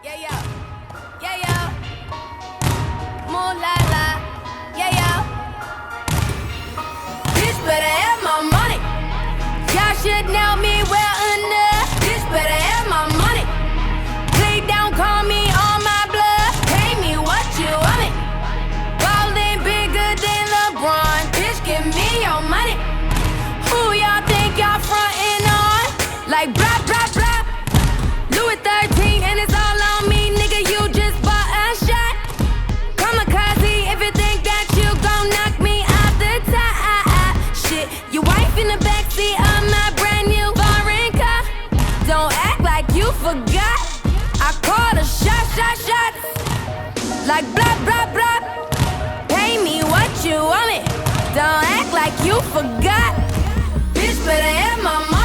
Yeah, yeah, yeah, yeah. Moonlight, yeah, yeah. Bitch better have my money. Y'all should know me well enough. Bitch better have my money. Please don't call me on my blood. Pay me what you want it. Ballin' bigger than LeBron. Bitch, give me your money. Who y'all think y'all frontin' on? Like blah, blah, blah. Louis 13 and it's all on me, nigga, you just bought a shot. Kamikaze if you think that you gon' knock me out the top. Shit, your wife in the backseat of my brand new foreign car. Don't act like you forgot. I called a shot. Like blah, blah, blah. Pay me what you want it. Don't act like you forgot. Bitch better have my money.